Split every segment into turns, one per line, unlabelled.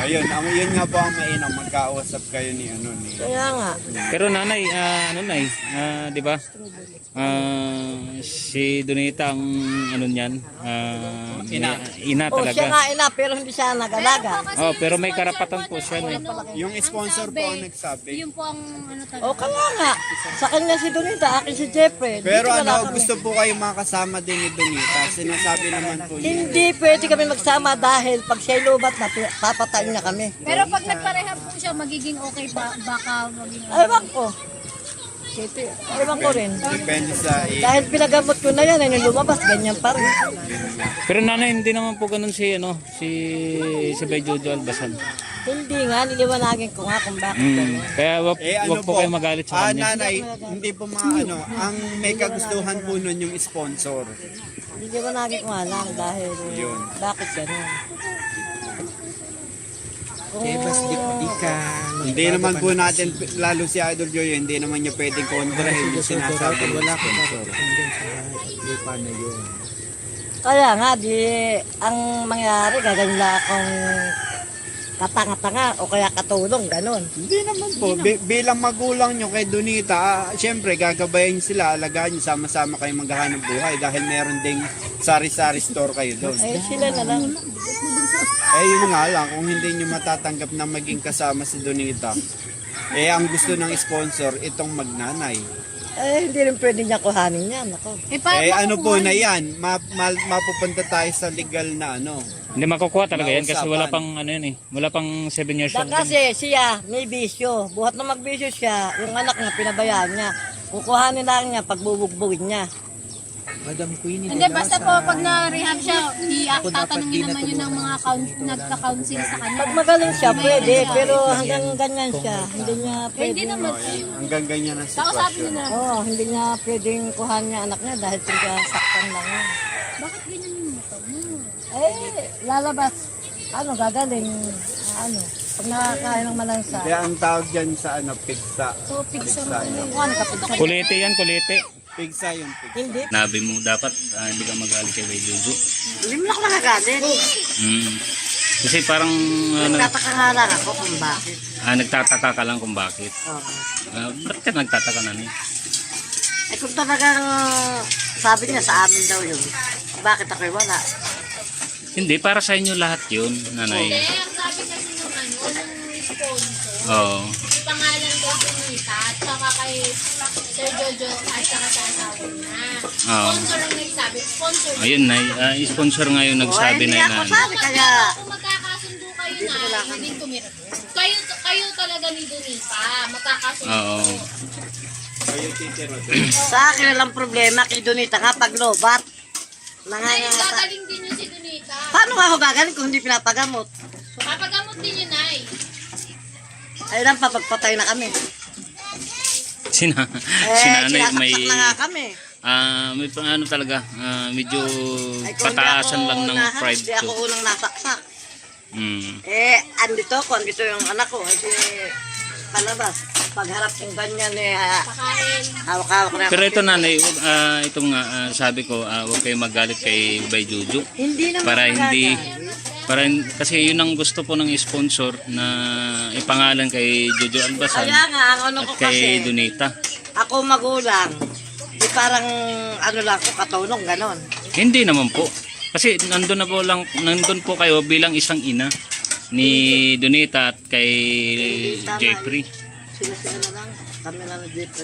Ayun, yun nga po ang mainam, magkausap kayo ni ano ni.
Kaya nga.
Pero nanay, ano nay, di ba? Si Donita ang ano niyan, ina
Oh,
talaga.
siya nga ina, pero hindi siya nag-alaga.
Oh, pero may karapatan po siya.
Yung sponsor po ang nagsabi.
Yun po ang ano talaga.
O kaya nga. Sa kanya si Donita, akin si Jeffrey.
Pero
Dito wala
ano,
kami.
gusto po kayo makasama din ni Donita. Sinasabi naman po niya.
Hindi pwede kami magsama dahil pag siya'y lubat na, papatayin niya kami.
Pero pag nagparehab po siya, magiging okay ba? Baka maging
Ewan ko. Ewan ko rin.
Depende sa
Dahil pinagamot ko na yan, ay nung lumabas, ganyan pa rin.
Pero nanay, hindi naman po ganun si si Bay Jojo Albasan.
Hindi nga, niliwanagin ko nga kung bakit ganyan.
Kaya wag po kayo magalit sa kanya.
nanay, hindi po mga ano, ang may kagustuhan po nun yung sponsor.
Niliwanagin ko nga lang dahil bakit ganyan. Kung
Hindi naman po natin, lalo si Idol Joy, hindi naman niya pwedeng kontrahin yung sinasabi ng sponsor.
kaya nga, di, ang mangyari, gaganila akong katanga-tanga o kaya katulong, ganun.
Hindi naman po, bilang magulang nyo kay Donita, syempre gagabayan sila, alagaan nyo, sama-sama kayo maghahanap buhay dahil meron ding sari-sari store kayo doon.
Eh, sila na lang.
Eh yun nga lang, kung hindi nyo matatanggap na maging kasama si Donita, eh ang gusto ng sponsor, itong magnanay.
Eh, hindi rin pwede niya kuhanin yan. Ako.
Eh ano po na yan, mapupunta tayo sa legal na ano.
Hindi makukuha talaga yan kasi
Nausapan.
wala pang ano yun eh. Wala pang 7 years old. yan.
Kasi siya, may bisyo. Buhat na magbisyo siya, yung anak niya, pinabayaan niya. Kukuhanin lang niya, pagbubugbugin niya.
Madam Queenie.
Hindi, basta po pag na-rehab siya, tatanungin naman yun ng mga nagka-counsel sa kanya.
Pag magaling siya, pwede. Pero hanggang ganyan siya. Hindi niya pwede.
Hindi naman.
Hanggang ganyan ang
Kausapin
sitwasyon.
niyo na.
Oo, hindi niya pwedeng kuhanin niya anak niya dahil saktan lang niya.
Bakit ganyan yung motor mo?
Eh, lalabas. Ano, gagaling. Ano, pag nakakain ng malansa.
Kaya ang tawag dyan sa ano, pigsa.
So, pigsa mo.
Kuhan kapit sa
Kulite yan, kulite.
Pigsa yung pigsa.
hindi.
Nabi mo dapat hindi ka magalit kay Bay Jojo.
Hindi mo na ako nakagalit.
Kasi parang
Nagtataka nga lang ako kung bakit.
nagtataka ka lang kung bakit.
Oo.
Ba't ka nagtataka na niya?
Eh kung talagang sabi niya sa amin daw yun, bakit ako'y wala?
Hindi, para sa inyo lahat yun, nanay.
Ang sabi kasi nung ano, nung sponsor,
Oo.
may pangalan daw Donita at saka kay Sir Jojo at saka sa asawa niya.
Oo.
Sponsor ang nagsabi. Sponsor.
Ayun, nay. Sponsor nga yung nagsabi
hindi
na
ako
yun.
sabi, kaya
Kung magkakasundo kayo na, hindi tumira. Kayo talaga ni Donita, magkakasundo.
Oo.
Kayo titiro
sa akin walang problema kay Donita nga pag lobat.
Ay,
Nangangata.
gagaling din yun si Donita.
Paano nga ako gagaling kung hindi pinapagamot?
Papagamot din yun, Nay.
Ay lang papagpatay na kami.
Sina,
Eh,
sinanay may
sinasaksak na nga kami.
may ano talaga, medyo
Ay, kung
pataasan
hindi
lang ng
unahan,
pride
Hindi ako
ko.
unang nasaksak.
Mm.
Eh, andito yung anak ko. Ay, palabas. Pagharap yung ganyan eh,
Pakain.
hawak-hawak na.
Pero ito nanay, itong sabi ko, huwag kayo magalit kay Bay Jojo.
Hindi naman
Para hindi,
magagalit.
kasi yun ang gusto po ng sponsor na ipangalan kay Jojo Albasan
Kaya nga, ang ano
at
ko
kay
kasi,
Donita.
ako magulang, di parang ano lang ko, katulong, ganon.
Hindi naman po. Kasi nandun po kayo bilang isang ina ni Donita at kay Jeffrey.
Sila na lang, kami na nag-dito.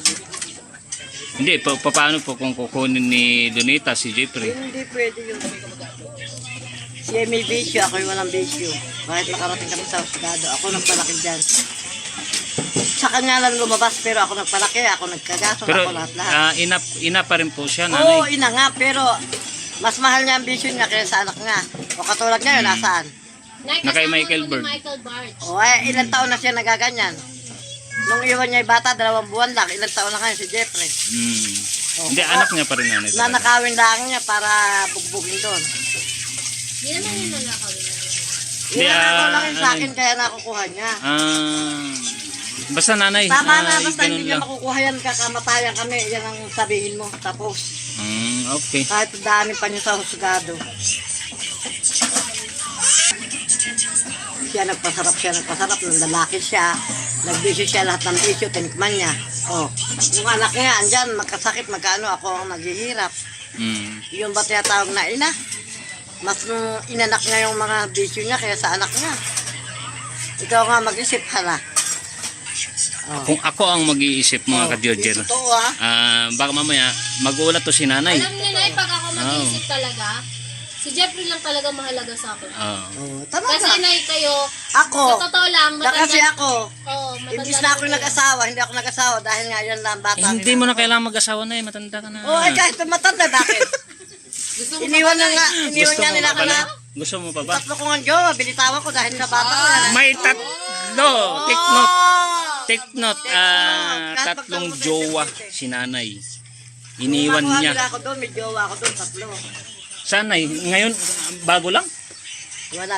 Hindi, paano po kung kukunin ni Donita si Jeffrey?
Hindi pwede yun. Siya may bisyo, ako yung walang bisyo. Kahit nakarating kami sa hospitado, ako nagpalaki dyan. Sa kanya lang lumabas, pero ako nagpalaki, ako nagkagasok,
Pero
ako lahat-lahat.
ina pa rin po siya,
Oo,
nanay.
ina nga, pero mas mahal niya ang bisyo niya kaysa sa anak niya. O katulad niya, yun, nasaan?
Na kay Michael Bird.
Michael Barge.
O ay, ilang taon na siya nagaganyan. Nung iwan niya yung bata, 2 buwan lang, ilang taon na kayo si Jeffrey.
Hindi, anak niya pa rin, nanay. talaga.
Nanakawin lang niya para bugbugin doon.
Hindi naman yun nalakawin.
Hindi,
Inanakaw lang yun sa
ano
akin, kaya nakukuha niya.
Basta nanay.
Tama na, basta
ganun
hindi niya
lang.
makukuha yan, kakamatayan kami, yan ang sabihin mo. Tapos,
Okay.
kahit dami pa niyo sa husgado. siya nagpasarap, nang lalaki siya, nagbisyo siya lahat ng bisyo, tinikman niya. Oh, yung anak niya, andyan, magkasakit, magkano ako ang naghihirap. Yung ba tinatawag na ina? Mas inanak niya yung mga bisyo niya kaya sa anak niya. Ikaw nga mag-isip, hala. Oh.
Kung ako ang mag-iisip mga ka-Jodger,
Totoo
baka mamaya mag-uulat to si nanay.
Alam niyo na, pag ako mag-iisip talaga, si Jeffrey lang talaga mahalaga sa akin.
Oh, tama
Kasi
ka.
inay kayo,
Ako,
sa totoo lang,
kasi ako,
matanda
imbis na ako nag-asawa, hindi ako nag-asawa dahil nga yan lang bata.
Hindi mo na kailangan mag-asawa na matanda ka na.
Oo, kahit matanda, bakit? Iniwan na nga, iniwan
Gusto
niya
mo
nila
pa
ka
pala?
na.
Gusto mo pa ba?
Tatlo ko nga jowa, binitawan ko dahil sa bata ko yan.
May tatlo. Take note. Take note. Tatlong jowa si nanay. Iniwan
Makuha
niya.
nila ako doon, may jowa ako doon, tatlo.
Sanay, ngayon bago lang.
Wala,